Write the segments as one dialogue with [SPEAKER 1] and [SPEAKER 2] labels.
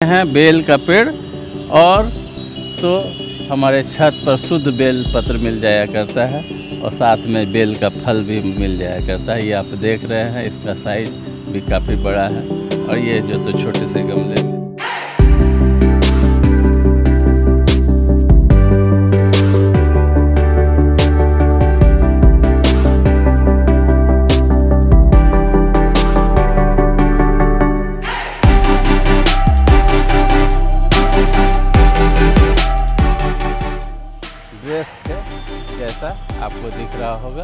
[SPEAKER 1] हैं बेल का पेड़ और तो हमारे छत पर शुद्ध बेल पत्र मिल जाया करता है और साथ में बेल का फल भी मिल जाया करता है। ये आप देख रहे हैं, इसका साइज भी काफ़ी बड़ा है और ये जो तो छोटे से गमले में जैसा आपको दिख रहा होगा,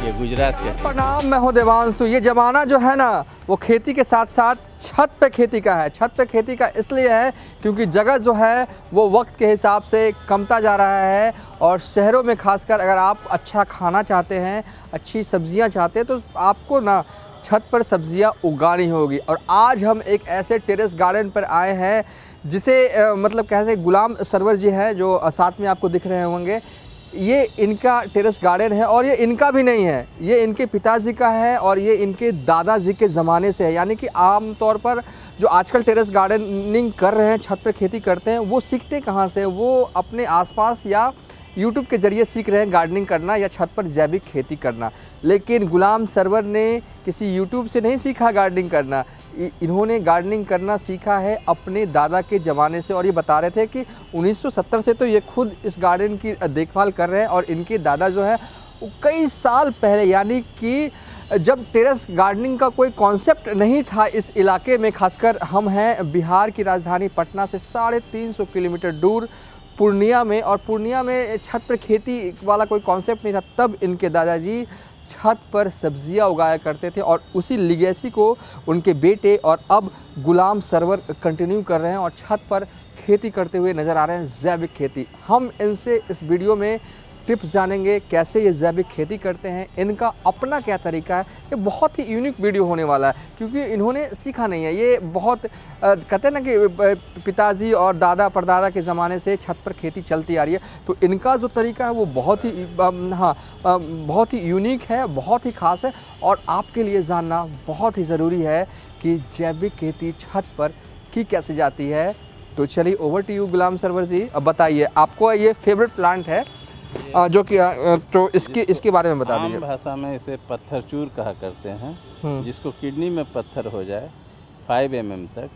[SPEAKER 1] ये गुजरात के।
[SPEAKER 2] प्रणाम, मैं हूं देवांशु। ये ज़माना जो है ना वो खेती के साथ साथ छत पे खेती का है। छत पे खेती का इसलिए है क्योंकि जगह जो है वो वक्त के हिसाब से कमता जा रहा है और शहरों में खासकर अगर आप अच्छा खाना चाहते हैं, अच्छी सब्जियां चाहते हैं तो आपको ना छत पर सब्जियां उगानी होगी। और आज हम एक ऐसे टेरेस गार्डन पर आए हैं जिसे मतलब कैसे गुलाम सरवर जी हैं जो साथ में आपको दिख रहे होंगे। ये इनका टेरेस गार्डन है और ये इनका भी नहीं है, ये इनके पिताजी का है और ये इनके दादाजी के ज़माने से है। यानी कि आम तौर पर जो आजकल टेरेस गार्डनिंग कर रहे हैं, छत पर खेती करते हैं, वो सीखते कहाँ से? वो अपने आसपास या यूट्यूब के ज़रिए सीख रहे हैं गार्डनिंग करना या छत पर जैविक खेती करना। लेकिन गुलाम सरवर ने किसी यूट्यूब से नहीं सीखा गार्डनिंग करना, इन्होंने गार्डनिंग करना सीखा है अपने दादा के ज़माने से। और ये बता रहे थे कि 1970 से तो ये खुद इस गार्डन की देखभाल कर रहे हैं और इनके दादा जो है कई साल पहले, यानी कि जब टेरेस गार्डनिंग का कोई कॉन्सेप्ट नहीं था इस इलाके में, खासकर हम हैं बिहार की राजधानी पटना से 350 किलोमीटर दूर पूर्णिया में, और पूर्णिया में छत पर खेती वाला कोई कॉन्सेप्ट नहीं था। तब इनके दादाजी छत पर सब्जियां उगाया करते थे और उसी लिगेसी को उनके बेटे और अब गुलाम सरवर कंटिन्यू कर रहे हैं और छत पर खेती करते हुए नज़र आ रहे हैं, जैविक खेती। हम इनसे इस वीडियो में टिप्स जानेंगे कैसे ये जैविक खेती करते हैं, इनका अपना क्या तरीका है। ये बहुत ही यूनिक वीडियो होने वाला है क्योंकि इन्होंने सीखा नहीं है। ये बहुत कहते हैं ना कि पिताजी और दादा परदादा के ज़माने से छत पर खेती चलती आ रही है, तो इनका जो तरीका है वो बहुत ही बहुत ही यूनिक है, बहुत ही ख़ास है और आपके लिए जानना बहुत ही ज़रूरी है कि जैविक खेती छत पर की कैसे जाती है। तो चलिए over to you Ghulam Sarwar ji, अब बताइए, आपको ये फेवरेट प्लांट है जो कि तो इसके बारे में बता दीजिए।
[SPEAKER 1] आम भाषा में इसे पत्थर चूर कहा करते हैं, जिसको किडनी में पत्थर हो जाए 5 mm तक,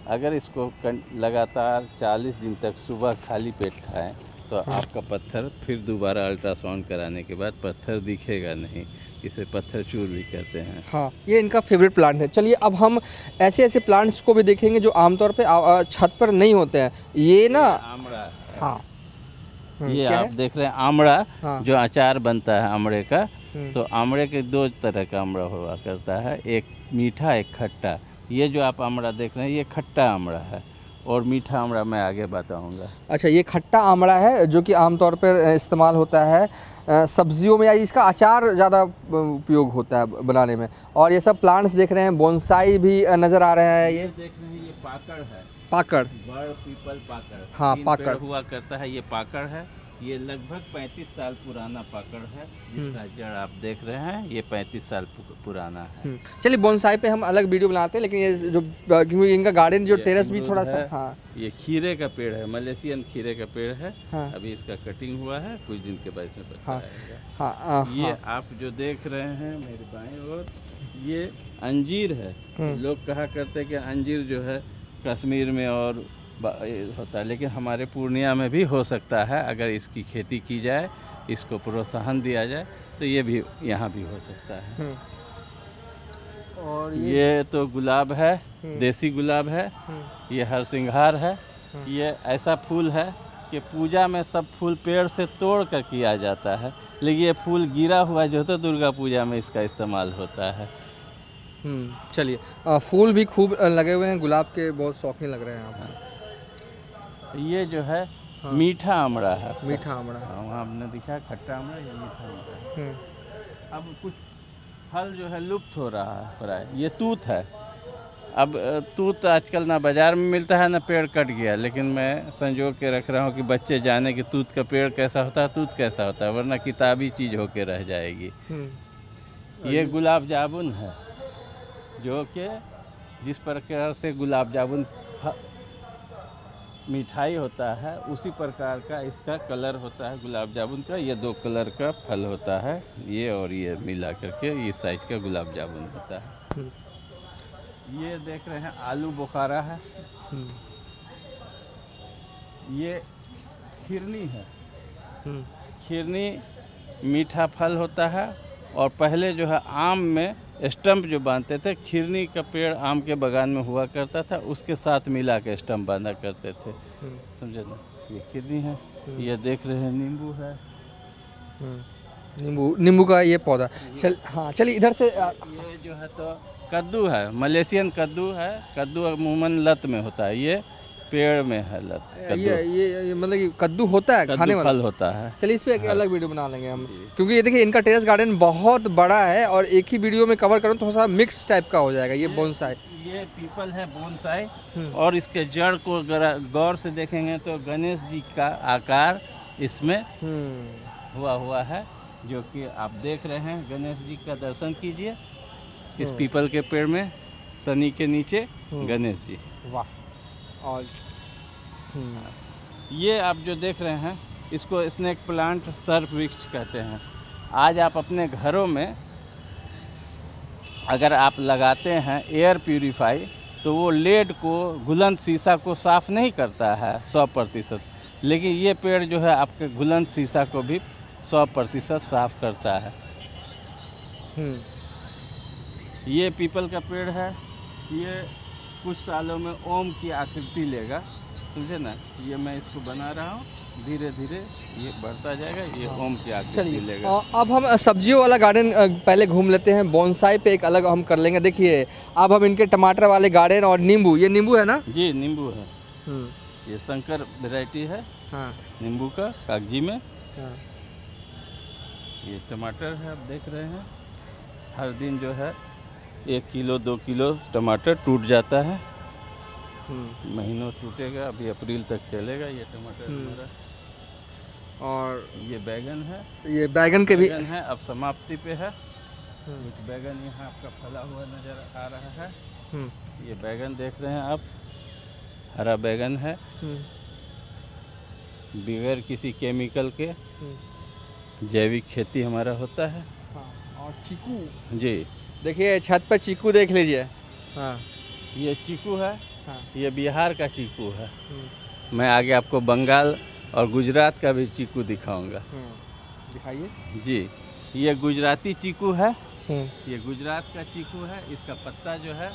[SPEAKER 1] अगर इसको लगातार 40 दिन तक सुबह खाली पेट खाएं तो आपका पत्थर फिर दोबारा अल्ट्रासाउंड कराने के बाद पत्थर दिखेगा नहीं। इसे पत्थर चूर भी कहते हैं।
[SPEAKER 2] हाँ, ये इनका फेवरेट प्लांट है। चलिए अब हम ऐसे ऐसे प्लांट्स को भी देखेंगे जो आमतौर पे छत पर नहीं होते हैं। ये ना
[SPEAKER 1] आमड़ा,
[SPEAKER 2] हाँ
[SPEAKER 1] ये आप देख रहे हैं आमड़ा,
[SPEAKER 2] हाँ।
[SPEAKER 1] जो अचार बनता है आमड़े का। तो आमड़े के 2 तरह का आमड़ा हुआ करता है, एक मीठा एक खट्टा। ये जो आप आमड़ा देख रहे हैं ये खट्टा आमड़ा है और मीठा आमड़ा मैं आगे बताऊंगा।
[SPEAKER 2] अच्छा, ये खट्टा आमड़ा है जो कि आमतौर पर इस्तेमाल होता है सब्जियों में, या इसका अचार ज़्यादा उपयोग होता है बनाने में। और ये सब प्लांट्स देख रहे हैं, बोनसाई भी नज़र आ रहा है। ये
[SPEAKER 1] देख रहे हैं, ये पाकड़ है,
[SPEAKER 2] पाकड़,
[SPEAKER 1] बड़ पीपल पाकड़।
[SPEAKER 2] हाँ, पाकड़
[SPEAKER 1] हुआ करता है, ये पाकड़ है। ये लगभग 35 साल पुराना पाकड़ है, जिसका जड़ आप देख रहे हैं ये 35 साल पुराना है।
[SPEAKER 2] चलिए बोनसाई पे हम अलग वीडियो बनाते हैं, लेकिन ये जो क्योंकि इनका गार्डन जो टेरेस भी थोड़ा सा, हाँ।
[SPEAKER 1] ये खीरे का पेड़ है, मलेशियन खीरे का पेड़ है।
[SPEAKER 2] हाँ।
[SPEAKER 1] अभी इसका कटिंग हुआ है, कुछ दिन के बाद इसमें पत्ता आएगा।
[SPEAKER 2] हाँ,
[SPEAKER 1] ये आप जो देख रहे हैं मेरे बाएं ओर, ये अंजीर है। लोग कहा करते हैं कि अंजीर जो है कश्मीर में और होता है, लेकिन हमारे पूर्णिया में भी हो सकता है अगर इसकी खेती की जाए, इसको प्रोत्साहन दिया जाए तो ये भी यहाँ भी हो सकता है। और ये तो गुलाब है, देसी गुलाब है, ये हरसिंगार है। ये ऐसा फूल है कि पूजा में सब फूल पेड़ से तोड़ कर किया जाता है, लेकिन ये फूल गिरा हुआ जो होता है दुर्गा पूजा में इसका इस्तेमाल होता है।
[SPEAKER 2] चलिए फूल भी खूब लगे हुए हैं, गुलाब के बहुत शौकीन लग रहे हैं आप।
[SPEAKER 1] ये जो है मीठा आमड़ा है,
[SPEAKER 2] मीठा आमड़ा,
[SPEAKER 1] वहाँ हमने दिखा खट्टा आमड़ा, ये मीठा आमड़ा है। अब कुछ फल जो है लुप्त हो रहा है प्राय। ये तूत है। अब तूत आजकल ना बाजार में मिलता है ना पेड़ कट गया, लेकिन मैं संजो के रख रहा हूँ कि बच्चे जाने कि तूत का पेड़ कैसा होता है, तूत कैसा होता है, वरना किताबी चीज़ होके रह जाएगी। ये गुलाब जामुन है, जो कि जिस प्रकार से गुलाब जामुन मिठाई होता है उसी प्रकार का इसका कलर होता है गुलाब जामुन का। ये 2 कलर का फल होता है, ये और ये मिला करके ये साइज का गुलाब जामुन होता है। ये देख रहे हैं आलू बुखारा है, ये खिरनी है। खिरनी मीठा फल होता है और पहले जो है आम में स्टम्प जो बांधते थे, खिरनी का पेड़ आम के बगान में हुआ करता था, उसके साथ मिला के स्टम्प बांधा करते थे, समझे ना। ये खिरनी है। ये देख रहे हैं नींबू है,
[SPEAKER 2] नींबू का ये पौधा। हाँ चलिए इधर से।
[SPEAKER 1] ये जो है तो कद्दू है, मलेशियन कद्दू है। कद्दू अमूमन लत में होता है, ये पेड़ में है लत।
[SPEAKER 2] ये मतलब कि कद्दू होता है, खाने वाला
[SPEAKER 1] फल होता है।
[SPEAKER 2] चलिए इस पे एक अलग वीडियो बना लेंगे हम, क्योंकि ये देखिए इनका टेरेस गार्डन बहुत बड़ा है और एक ही वीडियो में कवर करूँ तो थोड़ा सा मिक्स टाइप का हो जाएगा। ये बोनसाई,
[SPEAKER 1] ये पीपल है बोनसाई, और इसके जड़ को गौर से देखेंगे तो गणेश जी का आकार इसमें हुआ है, जो कि आप देख रहे हैं। गणेश जी का दर्शन कीजिए इस पीपल के पेड़ में, शनि के नीचे गणेश जी।
[SPEAKER 2] वाह। और
[SPEAKER 1] ये आप जो देख रहे हैं इसको स्नेक प्लांट सर्प वृक्ष कहते हैं। आज आप अपने घरों में अगर आप लगाते हैं एयर प्यूरीफाई, तो वो लेड को, घुलंत शीशा को साफ़ नहीं करता है 100%, लेकिन ये पेड़ जो है आपके घुलंत शीशा को भी 100% साफ करता है। ये पीपल का पेड़ है, ये कुछ सालों में ओम की आकृति लेगा, समझे ना। ये मैं इसको बना रहा हूँ, धीरे धीरे ये बढ़ता जाएगा, ये ओम की आकृति लेगा।
[SPEAKER 2] अब हम सब्जियों वाला गार्डन पहले घूम लेते हैं, बोनसाई पे एक अलग हम कर लेंगे। देखिए अब हम इनके टमाटर वाले गार्डन और नींबू, ये नींबू है ना
[SPEAKER 1] जी, नींबू है। ये शंकर वैरायटी है नींबू का, कागजी में। ये टमाटर है, आप देख रहे हैं। हर दिन जो है 1 किलो 2 किलो टमाटर टूट जाता है, महीनों टूटेगा। अभी अप्रैल तक चलेगा ये टमाटर हमारा।
[SPEAKER 2] और
[SPEAKER 1] ये बैगन है,
[SPEAKER 2] ये बैगन के भी
[SPEAKER 1] है, अब समाप्ति पे है। कुछ बैगन यहाँ आपका फला हुआ नजर आ रहा है। ये बैगन देख रहे हैं आप, हरा बैगन है, बगैर किसी केमिकल के जैविक खेती हमारा होता है।
[SPEAKER 2] और चीकू
[SPEAKER 1] जी,
[SPEAKER 2] देखिए छत पर चीकू देख लीजिए।
[SPEAKER 1] ये चीकू है, ये बिहार का चीकू है। मैं आगे आपको बंगाल और गुजरात का भी चीकू दिखाऊंगा।
[SPEAKER 2] दिखाइए
[SPEAKER 1] जी। ये गुजराती चीकू है, ये गुजरात का चीकू है। इसका पत्ता जो है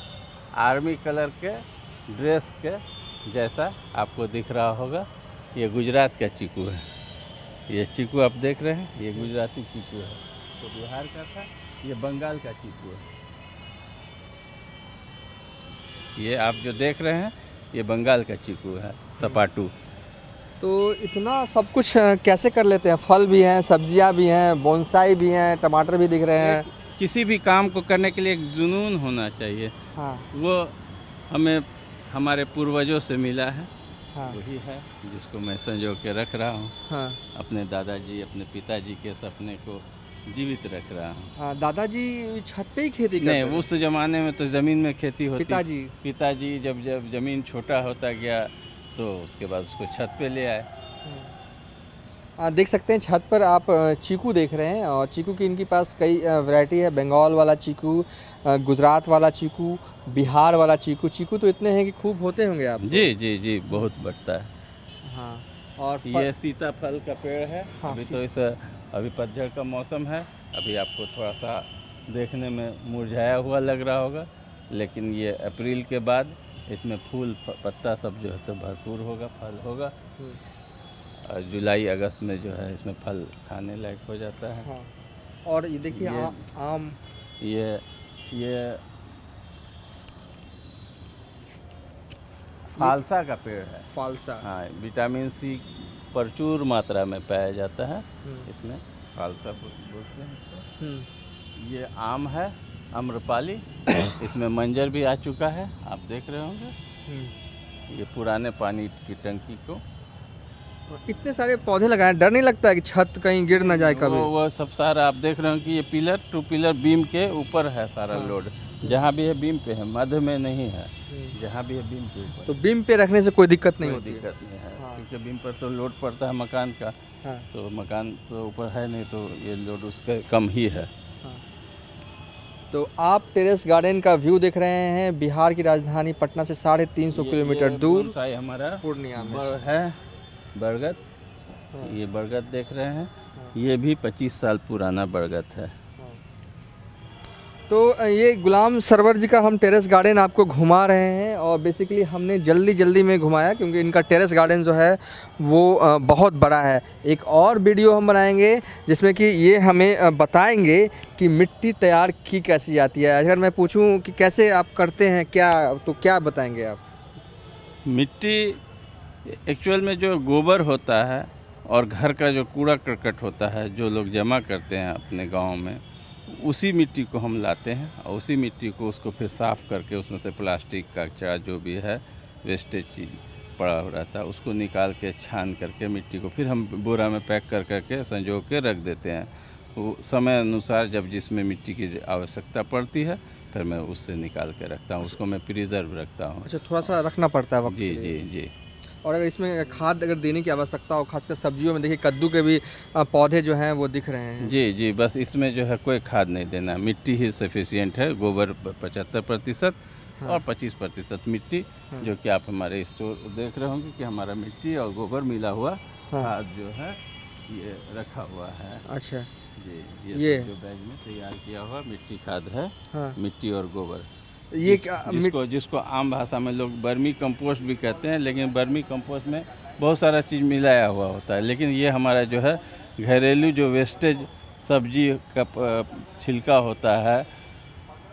[SPEAKER 1] आर्मी कलर के ड्रेस के जैसा आपको दिख रहा होगा। ये गुजरात का चीकू है। ये चीकू आप देख रहे हैं, ये गुजराती चीकू है, तो बिहार का था। ये बंगाल का चीकू है। ये आप जो देख रहे हैं ये बंगाल का चीकू है, सपाटू।
[SPEAKER 2] तो इतना सब कुछ कैसे कर लेते हैं? फल भी हैं, सब्जियां भी हैं, बोनसाई भी हैं, टमाटर भी दिख रहे हैं।
[SPEAKER 1] किसी भी काम को करने के लिए एक जुनून होना चाहिए। वो हमें हमारे पूर्वजों से मिला है। वही है जिसको मैं संजो के रख रहा हूँ। अपने दादाजी, अपने पिताजी के सपने को जीवित रख रहा हूँ।
[SPEAKER 2] दादाजी छत पे ही खेती करते
[SPEAKER 1] नहीं, उस ज़माने में तो ज़मीन में खेती होती।
[SPEAKER 2] पिताजी
[SPEAKER 1] जब ज़मीन छोटा होता गया तो उसके बाद उसको छत पे ले आए।
[SPEAKER 2] देख सकते हैं छत पर आप चीकू देख रहे हैं, और चीकू की इनके पास कई वैरायटी है। बंगाल वाला चीकू, गुजरात वाला चीकू, बिहार वाला चीकू। चीकू तो इतने हैं कि खूब होते होंगे आप।
[SPEAKER 1] जी जी जी, बहुत बढ़ता है।
[SPEAKER 2] और
[SPEAKER 1] ये सीताफल का पेड़ है। अभी तो इस अभी पतझड़ का मौसम है, अभी आपको थोड़ा सा देखने में मुरझाया हुआ लग रहा होगा, लेकिन ये अप्रैल के बाद इसमें फूल पत्ता सब जो है तो भरपूर होगा, फल होगा। और जुलाई अगस्त में जो है इसमें फल खाने लायक हो जाता है।
[SPEAKER 2] और ये देखिए आम,
[SPEAKER 1] ये फालसा का पेड़ है।
[SPEAKER 2] फालसा, हाँ,
[SPEAKER 1] विटामिन सी प्रचुर मात्रा में पाया जाता है इसमें, फालसा बोलते हैं। ये आम है, आम्रपाली। इसमें मंजर भी आ चुका है, आप देख रहे होंगे। ये पुराने पानी की टंकी को।
[SPEAKER 2] इतने सारे पौधे लगाए, डर नहीं लगता है कि छत कहीं गिर ना जाए कभी?
[SPEAKER 1] वो सब सारा आप देख रहे हो कि ये पिलर 2 पिलर बीम के ऊपर है सारा लोड, जहाँ भी है बीम पे है, मध्य में नहीं है, जहाँ भी है बीम पे ऊपर।
[SPEAKER 2] तो बीम पे रखने से कोई दिक्कत नहीं
[SPEAKER 1] कोई
[SPEAKER 2] होती है?
[SPEAKER 1] दिक्कत नहीं है,
[SPEAKER 2] हाँ।
[SPEAKER 1] क्योंकि बीम पर तो लोड पड़ता है मकान का।
[SPEAKER 2] हाँ।
[SPEAKER 1] तो मकान तो ऊपर है नहीं, तो ये लोड उसका कम ही है।
[SPEAKER 2] हाँ। तो आप टेरेस गार्डन का व्यू देख रहे हैं बिहार की राजधानी पटना से 350 किलोमीटर दूर
[SPEAKER 1] बोनसाई हमारा
[SPEAKER 2] पूर्णिया में
[SPEAKER 1] है बरगद। ये बरगद देख रहे हैं, ये भी 25 साल पुराना बरगद है।
[SPEAKER 2] तो ये गुलाम सरवर जी का हम टेरेस गार्डन आपको घुमा रहे हैं, और बेसिकली हमने जल्दी में घुमाया क्योंकि इनका टेरेस गार्डन जो है वो बहुत बड़ा है। एक और वीडियो हम बनाएंगे जिसमें कि ये हमें बताएंगे कि मिट्टी तैयार की कैसी जाती है। अगर मैं पूछूं कि कैसे आप करते हैं क्या, तो क्या बताएंगे आप?
[SPEAKER 1] मिट्टी एक्चुअल में जो गोबर होता है और घर का जो कूड़ा करकट होता है जो लोग जमा करते हैं अपने गाँव में, उसी मिट्टी को हम लाते हैं और उसी मिट्टी को उसको फिर साफ़ करके उसमें से प्लास्टिक का कचरा जो भी है वेस्टेज चीज़ पड़ा रहता है उसको निकाल के छान करके मिट्टी को फिर हम बोरा में पैक कर करके संजो के रख देते हैं। वो समय अनुसार जब जिसमें मिट्टी की आवश्यकता पड़ती है फिर मैं उससे निकाल के रखता हूँ, उसको मैं प्रिजर्व रखता हूँ।
[SPEAKER 2] अच्छा, थोड़ा सा रखना पड़ता है वक्त
[SPEAKER 1] जी
[SPEAKER 2] के लिए।
[SPEAKER 1] जी जी।
[SPEAKER 2] और अगर इसमें खाद अगर देने की आवश्यकता हो, खासकर सब्जियों में देखिए कद्दू के भी पौधे जो हैं वो दिख रहे हैं।
[SPEAKER 1] जी जी, बस इसमें जो है कोई खाद नहीं देना, मिट्टी ही सफिशिएंट है। गोबर 75% और 25% मिट्टी, जो कि आप हमारे इस देख रहे होंगे कि हमारा मिट्टी और गोबर मिला हुआ खाद जो है ये रखा हुआ है।
[SPEAKER 2] अच्छा
[SPEAKER 1] जी, ये जो बैग में तैयार किया हुआ मिट्टी खाद है। मिट्टी और गोबर,
[SPEAKER 2] ये
[SPEAKER 1] जिसको आम भाषा में लोग बर्मी कंपोस्ट भी कहते हैं, लेकिन बर्मी कंपोस्ट में बहुत सारा चीज़ मिलाया हुआ होता है। लेकिन ये हमारा जो है घरेलू जो वेस्टेज सब्जी का छिलका होता है,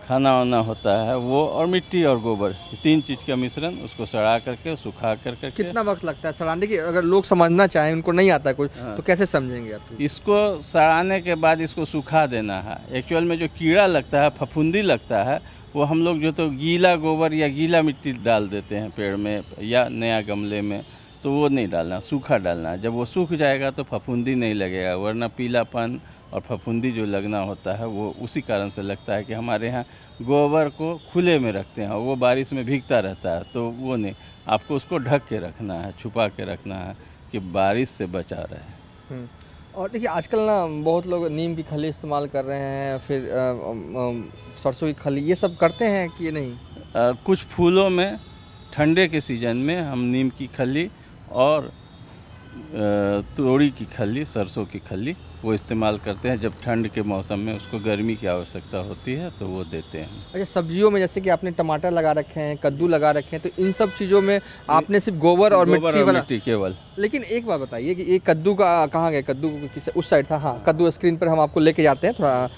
[SPEAKER 1] खाना वाना होता है वो, और मिट्टी और गोबर, तीन चीज़ का मिश्रण, उसको सड़ा करके सुखा करके।
[SPEAKER 2] कितना वक्त लगता है सड़ाने की? अगर लोग समझना चाहें, उनको नहीं आता कुछ, तो कैसे समझेंगे आप?
[SPEAKER 1] इसको सड़ाने के बाद इसको सुखा देना है। एक्चुअल में जो कीड़ा लगता है, फफूंदी लगता है, वो हम लोग जो तो गीला गोबर या गीला मिट्टी डाल देते हैं पेड़ में या नया गमले में, तो वो नहीं डालना, सूखा डालना। जब वो सूख जाएगा तो फफूंदी नहीं लगेगा, वरना पीलापन और फफूंदी जो लगना होता है वो उसी कारण से लगता है कि हमारे यहाँ गोबर को खुले में रखते हैं और वो बारिश में भीगता रहता है, तो वो नहीं, आपको उसको ढक के रखना है, छुपा के रखना है कि बारिश से बचा रहे।
[SPEAKER 2] और देखिए आजकल ना बहुत लोग नीम की खली इस्तेमाल कर रहे हैं, फिर सरसों की खली, ये सब करते हैं कि ये नहीं?
[SPEAKER 1] कुछ फूलों में ठंडे के सीज़न में हम नीम की खली और तोरी की खली, सरसों की खली वो इस्तेमाल करते हैं। जब ठंड के मौसम में उसको गर्मी की आवश्यकता होती है तो वो देते हैं।
[SPEAKER 2] अच्छा, सब्जियों में जैसे कि आपने टमाटर लगा रखे हैं, कद्दू लगा रखे हैं, तो इन सब चीज़ों में आपने सिर्फ गोबर और मिट्टी वाला? मिट्टी
[SPEAKER 1] केवल।
[SPEAKER 2] लेकिन एक बात बताइए कि ये कद्दू का कहाँ गया? कद्दू किस उस साइड था? हाँ, कद्दू स्क्रीन पर हम आपको लेके जाते हैं थोड़ा।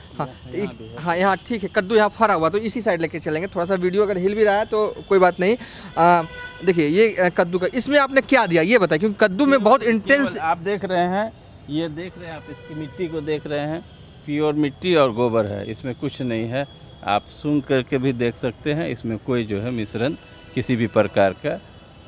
[SPEAKER 2] हाँ यहाँ ठीक है, कद्दू यहाँ फरा हुआ, तो इसी साइड लेके चलेंगे। थोड़ा सा वीडियो अगर हिल भी रहा है तो कोई बात नहीं। देखिए ये कद्दू का, इसमें आपने क्या दिया ये बताइए, क्योंकि कद्दू में बहुत इंटेंस
[SPEAKER 1] आप देख रहे हैं, ये देख रहे हैं आप, इसकी मिट्टी को देख रहे हैं, प्योर मिट्टी और गोबर है, इसमें कुछ नहीं है। आप सूंघ करके भी देख सकते हैं, इसमें कोई जो है मिश्रण किसी भी प्रकार का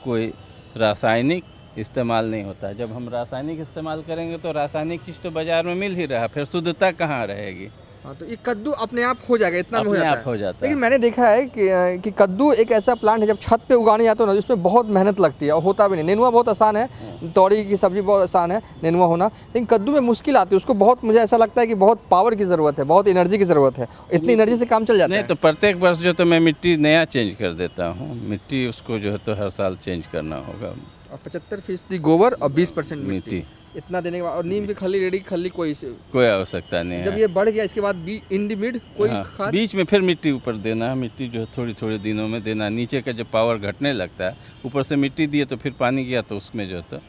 [SPEAKER 1] कोई रासायनिक इस्तेमाल नहीं होता है। जब हम रासायनिक इस्तेमाल करेंगे तो रासायनिक चीज़ तो बाज़ार में मिल ही रहा है, फिर शुद्धता कहाँ रहेगी?
[SPEAKER 2] हाँ, तो ये कद्दू अपने आप हो जाएगा, इतना में हो जाता है। लेकिन
[SPEAKER 1] है।
[SPEAKER 2] मैंने देखा है कि कद्दू एक ऐसा प्लांट है जब छत पे उगाने जाते हो ना, जिसमें बहुत मेहनत लगती है और होता भी नहीं। नेनुआ बहुत आसान है, तोरी की सब्जी बहुत आसान है नेनुआ होना, लेकिन कद्दू में मुश्किल आती है। उसको बहुत, मुझे ऐसा लगता है कि बहुत पावर की ज़रूरत है, बहुत एनर्जी की ज़रूरत है। इतनी एनर्जी से काम चल जाता है?
[SPEAKER 1] नहीं, तो प्रत्येक वर्ष जो तो मैं मिट्टी नया चेंज कर देता हूँ, मिट्टी उसको जो है तो हर साल चेंज करना होगा।
[SPEAKER 2] और 75% गोबर और 20% मिट्टी, इतना देने के बाद, और नीम की खली, रेडी की खली कोई
[SPEAKER 1] आवश्यकता नहीं है।
[SPEAKER 2] जब ये बढ़ गया इसके बाद इन द मिड कोई खाद?
[SPEAKER 1] बीच में फिर मिट्टी ऊपर देना है, मिट्टी जो है थोड़ी दिनों में देना। नीचे का जब पावर घटने लगता है, ऊपर से मिट्टी दिए तो फिर पानी गया तो उसमें जो है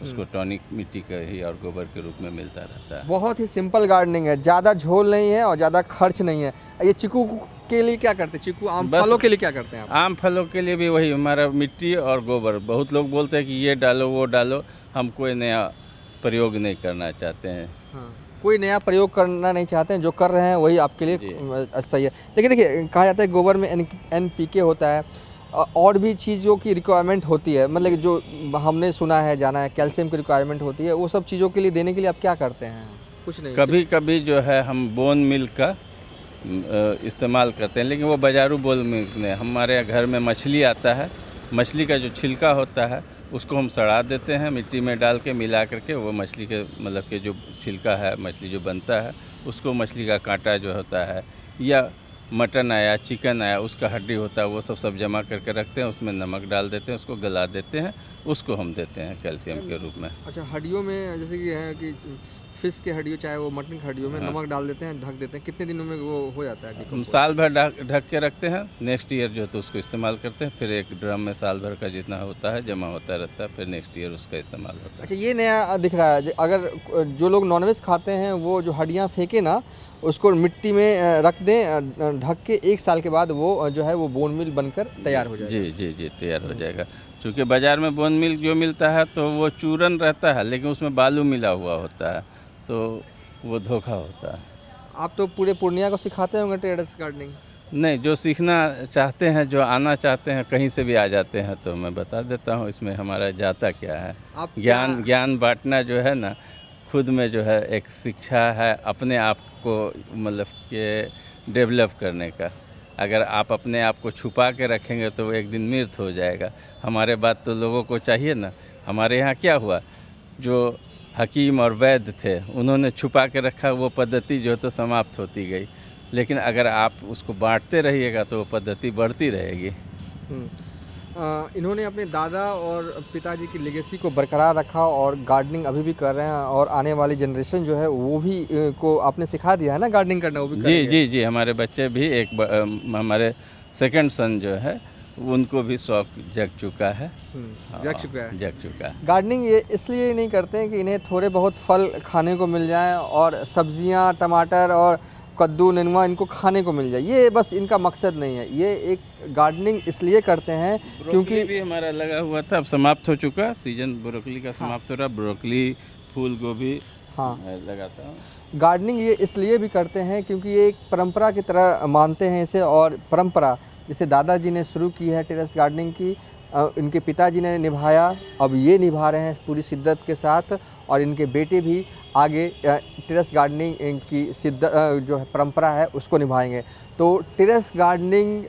[SPEAKER 1] उसको टॉनिक मिट्टी का ही और गोबर के रूप में मिलता रहता है।
[SPEAKER 2] बहुत ही सिंपल गार्डनिंग है, ज़्यादा झोल नहीं है और ज़्यादा खर्च नहीं है। ये चीकू के लिए क्या करते हैं? चीकू आम फलों के लिए क्या करते हैं आप?
[SPEAKER 1] आम फलों के लिए भी वही हमारा मिट्टी और गोबर। बहुत लोग बोलते हैं कि ये डालो वो डालो, हम कोई नया प्रयोग नहीं करना चाहते हैं।
[SPEAKER 2] हाँ, कोई नया प्रयोग करना नहीं चाहते हैं, जो कर रहे हैं वही आपके लिए सही है। लेकिन देखिए कहा जाता है गोबर में NPK होता है, और भी चीज़ों की रिक्वायरमेंट होती है, मतलब जो हमने सुना है जाना है, कैल्शियम की रिक्वायरमेंट होती है। वो सब चीज़ों के लिए देने के लिए आप क्या करते हैं? कुछ नहीं,
[SPEAKER 1] कभी जो है हम बोन मिल का इस्तेमाल करते हैं। लेकिन वो बाजारू बोल में हमारे यहाँ घर में मछली आता है, मछली का जो छिलका होता है उसको हम सड़ा देते हैं, मिट्टी में डाल के मिला करके वो मछली के मतलब के जो छिलका है मछली जो बनता है उसको, मछली का कांटा जो होता है या मटन आया चिकन आया उसका हड्डी होता है वो सब जमा करके रखते हैं, उसमें नमक डाल देते हैं, उसको गला देते हैं, उसको हम देते हैं कैल्शियम के रूप में।
[SPEAKER 2] अच्छा, हड्डियों में जैसे कि है कि फिश के हड्डियों चाहे वो मटन की हड्डियों में नमक डाल देते हैं, ढक देते हैं, कितने दिनों में वो हो जाता है?
[SPEAKER 1] हम साल भर ढक के रखते हैं, नेक्स्ट ईयर जो है तो उसको इस्तेमाल करते हैं, फिर एक ड्रम में साल भर का जितना होता है जमा होता रहता है, फिर नेक्स्ट ईयर उसका इस्तेमाल होता है।
[SPEAKER 2] अच्छा, ये नया दिख रहा है, अगर जो लोग नॉनवेज खाते हैं वो जो हड्डियाँ फेंके ना उसको मिट्टी में रख दें ढक के, 1 साल के बाद वो जो है वो बोन मिल बनकर तैयार हो जाएगा।
[SPEAKER 1] जी जी जी, तैयार हो जाएगा। क्योंकि बाज़ार में बोन मिल जो मिलता है तो वो चूरन रहता है, लेकिन उसमें बालू मिला हुआ होता है, तो वो धोखा होता है।
[SPEAKER 2] आप तो पूरे पूर्णिया को सिखाते होंगे टेरेस गार्डनिंग?
[SPEAKER 1] नहीं, जो सीखना चाहते हैं, जो आना चाहते हैं, कहीं से भी आ जाते हैं, तो मैं बता देता हूँ इसमें हमारा जाता क्या है। ज्ञान बांटना जो है ना, खुद में जो है एक शिक्षा है अपने आप को मतलब कि डेवलप करने का। अगर आप अपने आप को छुपा के रखेंगे तो वो एक दिन मृत हो जाएगा। हमारे बात तो लोगों को चाहिए ना। हमारे यहाँ क्या हुआ, जो हकीम और वैद्य थे उन्होंने छुपा के रखा, वो पद्धति जो तो समाप्त होती गई। लेकिन अगर आप उसको बांटते रहिएगा तो वो पद्धति बढ़ती रहेगी।
[SPEAKER 2] इन्होंने अपने दादा और पिताजी की लेगेसी को बरकरार रखा और गार्डनिंग अभी भी कर रहे हैं, और आने वाली जनरेशन जो है वो भी को आपने सिखा दिया है ना गार्डनिंग करना, वो भी
[SPEAKER 1] जी जी जी। हमारे बच्चे भी हमारे सेकंड सन जो है उनको भी शौक जग चुका है।
[SPEAKER 2] जग चुका है। गार्डनिंग ये इसलिए नहीं करते हैं कि इन्हें थोड़े बहुत फल खाने को मिल जाएं और सब्जियां, टमाटर और कद्दू, नेनुआ इनको खाने को मिल जाए, ये बस इनका मकसद नहीं है। ये एक गार्डनिंग इसलिए करते हैं क्योंकि
[SPEAKER 1] भी हमारा लगा हुआ था, अब समाप्त हो चुका, सीजन ब्रोकली का समाप्त हो रहा। ब्रोकली, फूल गोभी लगाता हूँ।
[SPEAKER 2] गार्डनिंग ये इसलिए भी करते हैं क्योंकि ये एक परंपरा की तरह मानते हैं इसे, और परंपरा जिसे दादाजी ने शुरू की है टेरेस गार्डनिंग की, इनके पिताजी ने निभाया, अब ये निभा रहे हैं पूरी शिद्दत के साथ, और इनके बेटे भी आगे टेरेस गार्डनिंग की जो है परंपरा है उसको निभाएंगे। तो टेरेस गार्डनिंग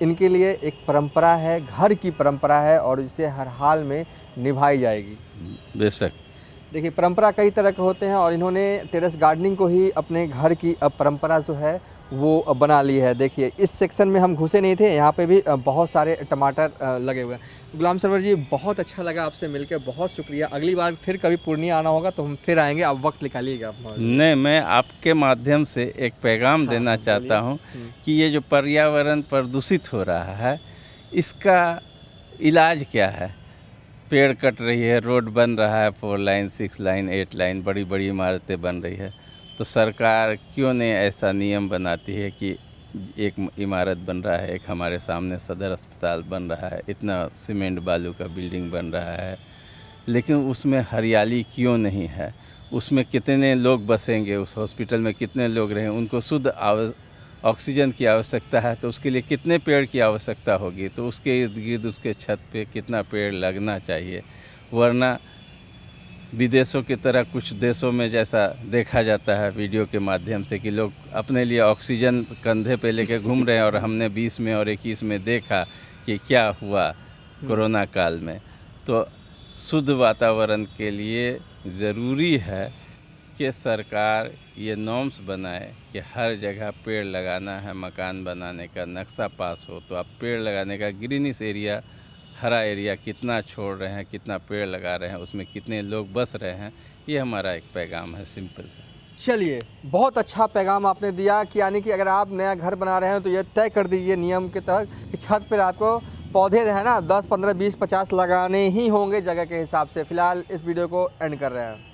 [SPEAKER 2] इनके लिए एक परंपरा है, घर की परंपरा है, और इसे हर हाल में निभाई जाएगी।
[SPEAKER 1] बेशक।
[SPEAKER 2] देखिए, परंपरा कई तरह के होते हैं और इन्होंने टेरेस गार्डनिंग को ही अपने घर की परंपरा जो है वो बना ली है। देखिए, इस सेक्शन में हम घुसे नहीं थे, यहाँ पे भी बहुत सारे टमाटर लगे हुए हैं। गुलाम सरवर जी, बहुत अच्छा लगा आपसे मिलकर, बहुत शुक्रिया। अगली बार फिर कभी पूर्णिया आना होगा तो हम फिर आएंगे, आप वक्त निकालिएगा आप।
[SPEAKER 1] नहीं, मैं आपके माध्यम से एक पैगाम देना चाहता हूँ कि ये जो पर्यावरण प्रदूषित हो रहा है इसका इलाज क्या है। पेड़ कट रही है, रोड बन रहा है, 4 लाइन 6 लाइन 8 लाइन बड़ी बड़ी इमारतें बन रही है, तो सरकार क्यों नहीं ऐसा नियम बनाती है कि एक इमारत बन रहा है, एक हमारे सामने सदर अस्पताल बन रहा है, इतना सीमेंट बालू का बिल्डिंग बन रहा है, लेकिन उसमें हरियाली क्यों नहीं है? उसमें कितने लोग बसेंगे, उस हॉस्पिटल में कितने लोग रहें, उनको शुद्ध ऑक्सीजन की आवश्यकता है, तो उसके लिए कितने पेड़ की आवश्यकता होगी, तो उसके इर्द गिर्द उसके छत पे कितना पेड़ लगना चाहिए। वरना विदेशों की तरह कुछ देशों में जैसा देखा जाता है वीडियो के माध्यम से कि लोग अपने लिए ऑक्सीजन कंधे पे लेके घूम रहे हैं, और हमने 20 में और 21 में देखा कि क्या हुआ कोरोना काल में। तो शुद्ध वातावरण के लिए ज़रूरी है कि सरकार ये नॉर्म्स बनाए कि हर जगह पेड़ लगाना है। मकान बनाने का नक्शा पास हो तो आप पेड़ लगाने का, ग्रीनिश एरिया, हरा एरिया कितना छोड़ रहे हैं, कितना पेड़ लगा रहे हैं, उसमें कितने लोग बस रहे हैं, ये हमारा एक पैगाम है, सिंपल सा।
[SPEAKER 2] चलिए, बहुत अच्छा पैगाम आपने दिया कि यानी कि अगर आप नया घर बना रहे हैं तो ये तय कर दीजिए नियम के तहत कि छत पर आपको पौधे है ना 10, 15, 20, 50 लगाने ही होंगे जगह के हिसाब से। फिलहाल इस वीडियो को एंड कर रहे हैं।